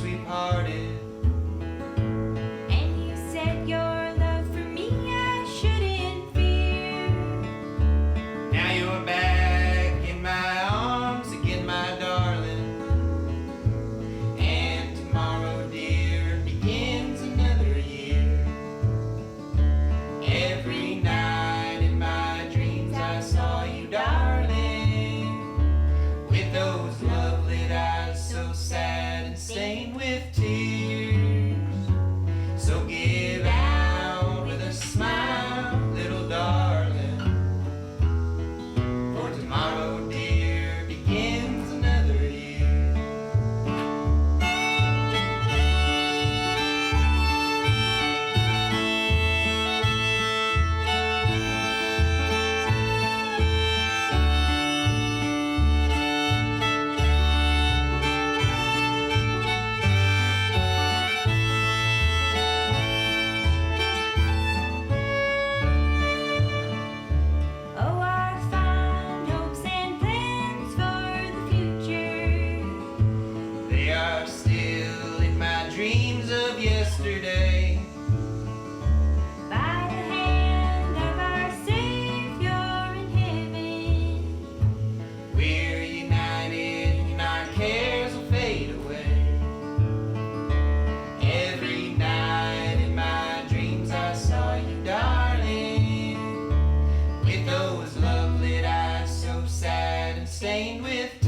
we parted. And you said your love for me I shouldn't fear. Now you're back in my arms again, my darling. And tomorrow, dear, begins another year. Every night in my dreams I saw you, darling, with those love-lit eyes so sad and stained with tears. So give out with a smile, little darling, for tomorrow, dear, begins another year. Oh, our fond hopes and plans for the future, They are still in my dreams of yesterday. by the hand of our Savior in heaven. We're united and our cares will fade away. Every night in my dreams I saw you, darling, with those love-lit eyes so sad and stained with tears.